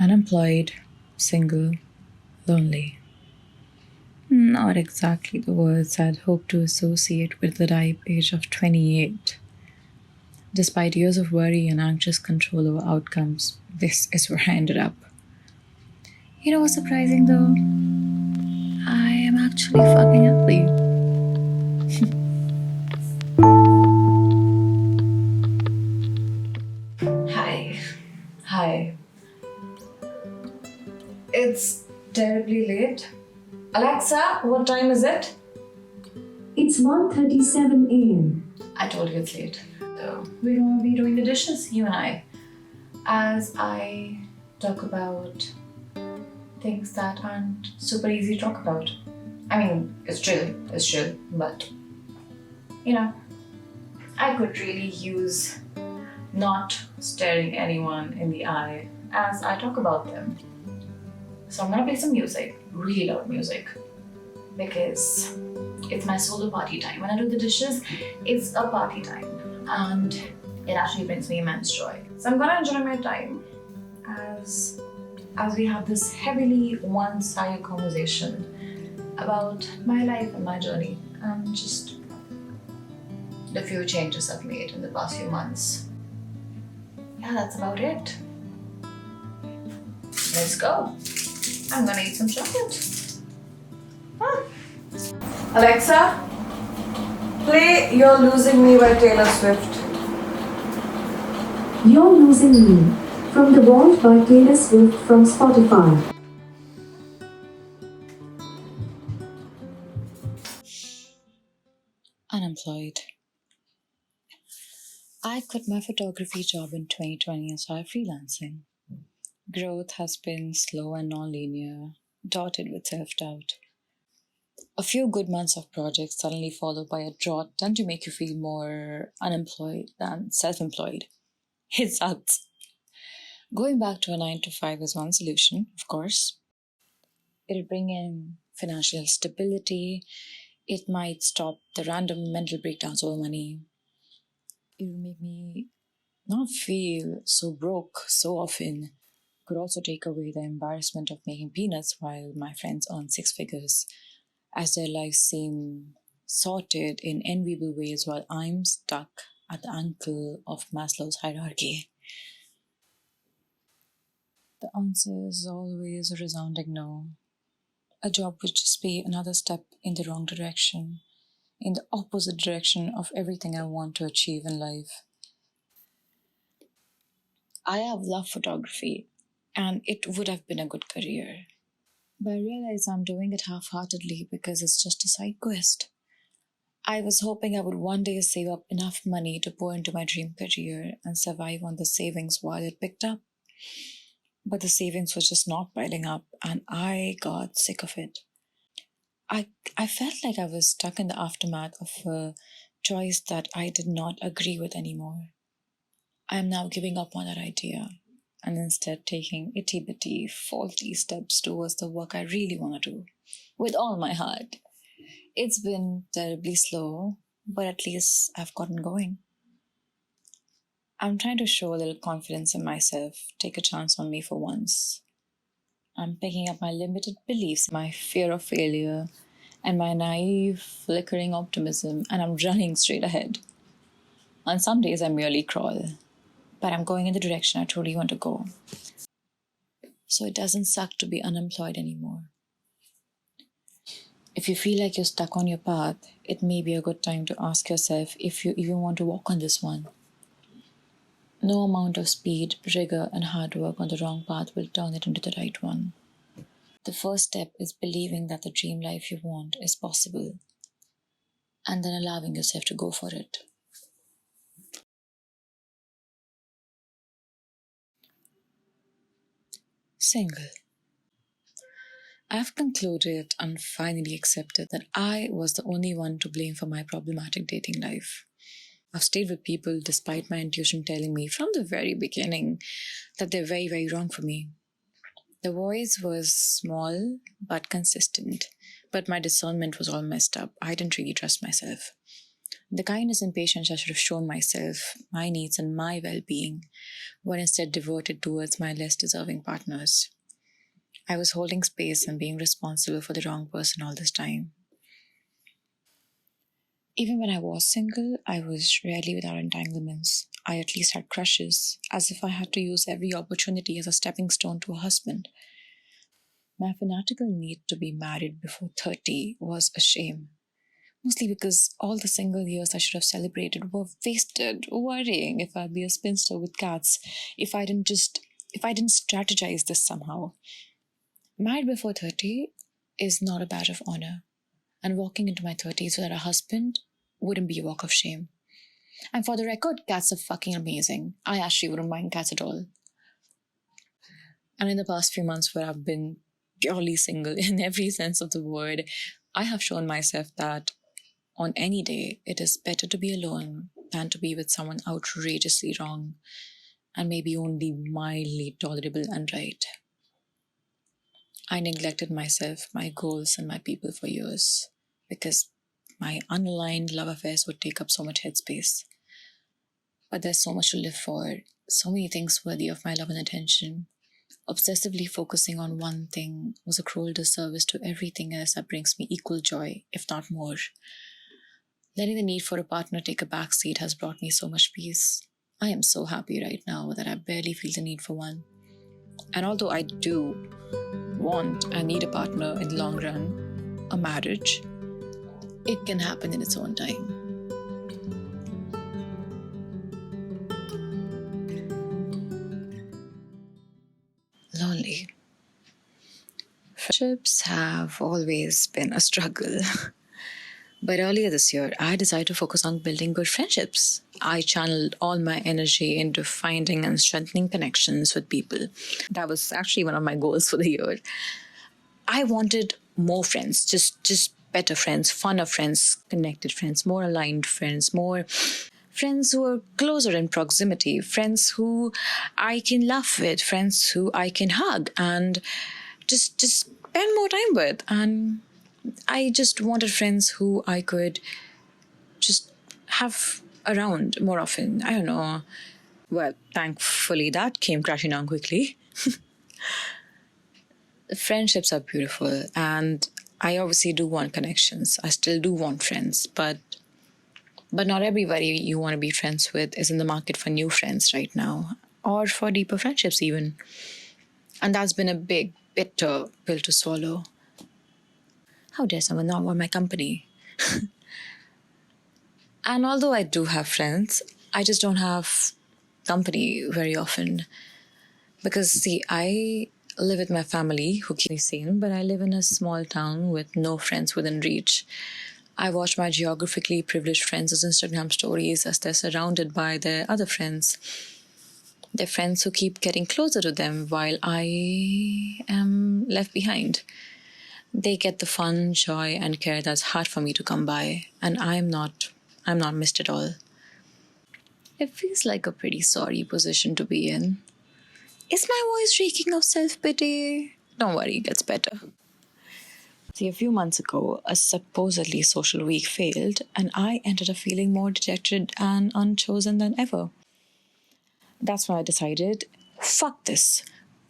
Unemployed, single, lonely. Not exactly the words I'd hoped to associate with the ripe age of 28. Despite years of worry and anxious control over outcomes, this is where I ended up. You know what's surprising though? I am actually fucking happy. Hi. Hi. It's terribly late. Alexa, what time is it? It's 1:37 a.m. I told you it's late. So we're gonna be doing the dishes, you and I. As I talk about things that aren't super easy to talk about. I mean, it's chill, but you know, I could really use not staring anyone in the eye as I talk about them. So I'm gonna play some music, really loud music, because it's my solo party time. When I do the dishes, it's a party time and it actually brings me immense joy. So I'm gonna enjoy my time as we have this heavily one-sided conversation about my life and my journey and just the few changes I've made in the past few months. Yeah, that's about it. Let's go. I'm gonna eat some chocolate. Alexa, play You're Losing Me by Taylor Swift. You're Losing Me, from The Vault by Taylor Swift from Spotify. Unemployed. I quit my photography job in 2020 and started freelancing. Growth has been slow and non-linear, dotted with self-doubt. A few good months of projects suddenly followed by a drought tend to make you feel more unemployed than self-employed. It sucks. Going back to a 9 to 5 is one solution, of course. It'll bring in financial stability. It might stop the random mental breakdowns over money. It'll make me not feel so broke so often. Could also take away the embarrassment of making peanuts while my friends earn six figures, as their lives seem sorted in enviable ways while I'm stuck at the ankle of Maslow's hierarchy. The answer is always a resounding no. A job would just be another step in the wrong direction, in the opposite direction of everything I want to achieve in life. I have loved photography, and it would have been a good career. But I realize I'm doing it half-heartedly because it's just a side quest. I was hoping I would one day save up enough money to pour into my dream career and survive on the savings while it picked up. But the savings was just not piling up, and I got sick of it. I felt like I was stuck in the aftermath of a choice that I did not agree with anymore. I am now giving up on that idea and instead taking itty bitty, faulty steps towards the work I really want to do with all my heart. It's been terribly slow, but at least I've gotten going. I'm trying to show a little confidence in myself, take a chance on me for once. I'm picking up my limited beliefs, my fear of failure, and my naive, flickering optimism, and I'm running straight ahead. On some days, I merely crawl, but I'm going in the direction I truly want to go. So it doesn't suck to be unemployed anymore. If you feel like you're stuck on your path, it may be a good time to ask yourself if you even want to walk on this one. No amount of speed, rigor, and hard work on the wrong path will turn it into the right one. The first step is believing that the dream life you want is possible, and then allowing yourself to go for it. Single. I've concluded and finally accepted that I was the only one to blame for my problematic dating life. I've stayed with people despite my intuition telling me from the very beginning that they're very, very wrong for me. The voice was small but consistent, but my discernment was all messed up. I didn't really trust myself. The kindness and patience I should have shown myself, my needs, and my well being were instead diverted towards my less deserving partners. I was holding space and being responsible for the wrong person all this time. Even when I was single, I was rarely without entanglements. I at least had crushes, as if I had to use every opportunity as a stepping stone to a husband. My fanatical need to be married before 30 was a shame. Mostly because all the single years I should have celebrated were wasted worrying if I'd be a spinster with cats, if I didn't strategize this somehow. Married before 30 is not a badge of honor, and walking into my 30s without a husband wouldn't be a walk of shame. And for the record, cats are fucking amazing. I actually wouldn't mind cats at all. And in the past few months where I've been purely single in every sense of the word, I have shown myself that on any day, it is better to be alone than to be with someone outrageously wrong and maybe only mildly tolerable and right. I neglected myself, my goals, and my people for years because my unaligned love affairs would take up so much headspace. But there's so much to live for, so many things worthy of my love and attention. Obsessively focusing on one thing was a cruel disservice to everything else that brings me equal joy, if not more. Letting the need for a partner take a backseat has brought me so much peace. I am so happy right now that I barely feel the need for one. And although I do want and need a partner in the long run, a marriage, it can happen in its own time. Lonely. Friendships have always been a struggle. But earlier this year, I decided to focus on building good friendships. I channeled all my energy into finding and strengthening connections with people. That was actually one of my goals for the year. I wanted more friends, just better friends, funner friends, connected friends, more aligned friends, more friends who are closer in proximity, friends who I can laugh with, friends who I can hug and just spend more time with. And I just wanted friends who I could just have around more often. I don't know. Well, thankfully that came crashing down quickly. Friendships are beautiful and I obviously do want connections. I still do want friends, but not everybody you want to be friends with is in the market for new friends right now, or for deeper friendships even. And that's been a big, bitter pill to swallow. How dare someone not want my company? And although I do have friends, I just don't have company very often. Because, see, I live with my family who keep me sane, but I live in a small town with no friends within reach. I watch my geographically privileged friends' Instagram stories as they're surrounded by their other friends. They're friends who keep getting closer to them while I am left behind. They get the fun, joy, and care that's hard for me to come by, and I'm not missed at all. It feels like a pretty sorry position to be in. Is my voice reeking of self-pity? Don't worry, it gets better. See, a few months ago, a supposedly social week failed, and I ended up feeling more dejected and unchosen than ever. That's when I decided, fuck this.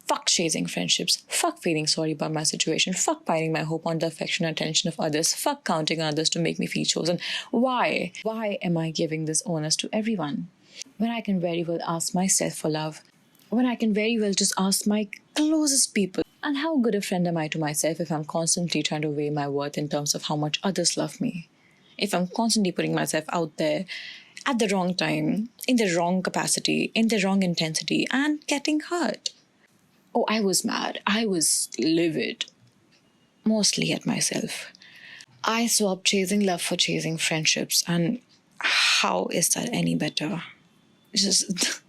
Fuck chasing friendships. Fuck feeling sorry about my situation. Fuck piling my hope on the affection and attention of others. Fuck counting on others to make me feel chosen. Why? Why am I giving this onus to everyone? When I can very well ask myself for love. When I can very well just ask my closest people. And how good a friend am I to myself if I'm constantly trying to weigh my worth in terms of how much others love me? If I'm constantly putting myself out there at the wrong time, in the wrong capacity, in the wrong intensity, and getting hurt. Oh, I was mad. I was livid. Mostly at myself. I swapped chasing love for chasing friendships, and how is that any better? Just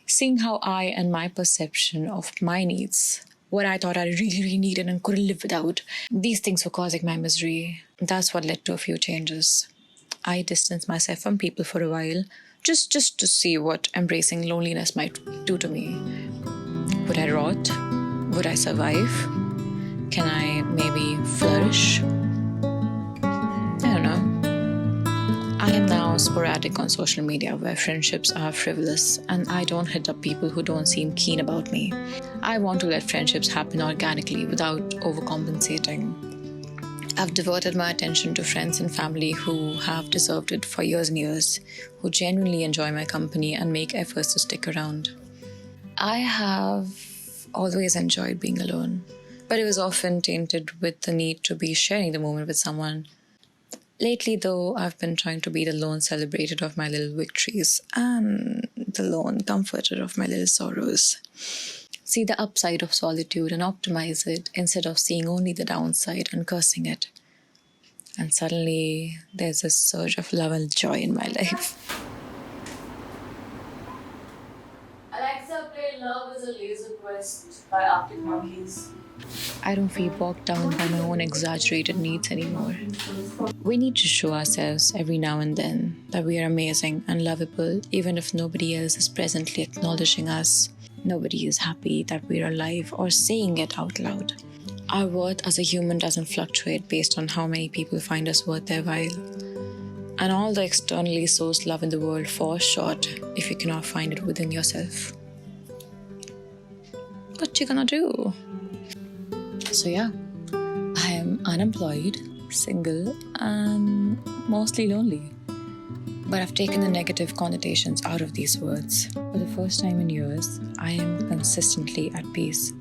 seeing how I and my perception of my needs, what I thought I really, really needed and couldn't live without, these things were causing my misery. That's what led to a few changes. I distanced myself from people for a while, just to see what embracing loneliness might do to me. Would I rot? Would I survive? Can I maybe flourish? I don't know. I am now sporadic on social media where friendships are frivolous and I don't hit up people who don't seem keen about me. I want to let friendships happen organically without overcompensating. I've devoted my attention to friends and family who have deserved it for years and years, who genuinely enjoy my company and make efforts to stick around. I have always enjoyed being alone, but it was often tainted with the need to be sharing the moment with someone. Lately, though, I've been trying to be the lone celebrator of my little victories and the lone comforter of my little sorrows. See the upside of solitude and optimize it instead of seeing only the downside and cursing it. And suddenly, there's a surge of love and joy in my life. Alexa, play Love is a Laser Quest by Arctic Monkeys. I don't feel bogged down by my own exaggerated needs anymore. We need to show ourselves every now and then that we are amazing and lovable, even if nobody else is presently acknowledging us. Nobody is happy that we're alive or saying it out loud. Our worth as a human doesn't fluctuate based on how many people find us worth their while. And all the externally sourced love in the world falls short if you cannot find it within yourself. What you gonna do? So yeah, I am unemployed, single, and mostly lonely. But I've taken the negative connotations out of these words. For the first time in years, I am consistently at peace.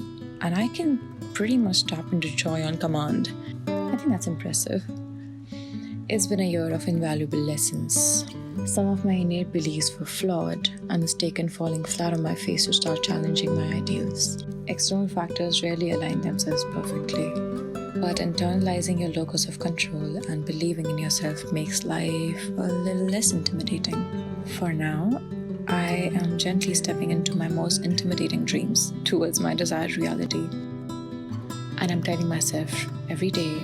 And I can pretty much tap into joy on command. I think that's impressive. It's been a year of invaluable lessons. Some of my innate beliefs were flawed and mistaken falling flat on my face to start challenging my ideals. External factors rarely align themselves perfectly. But internalizing your locus of control and believing in yourself makes life a little less intimidating. For now, I am gently stepping into my most intimidating dreams towards my desired reality. And I'm telling myself every day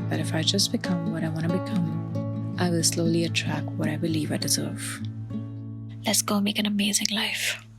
that if I just become what I want to become, I will slowly attract what I believe I deserve. Let's go make an amazing life.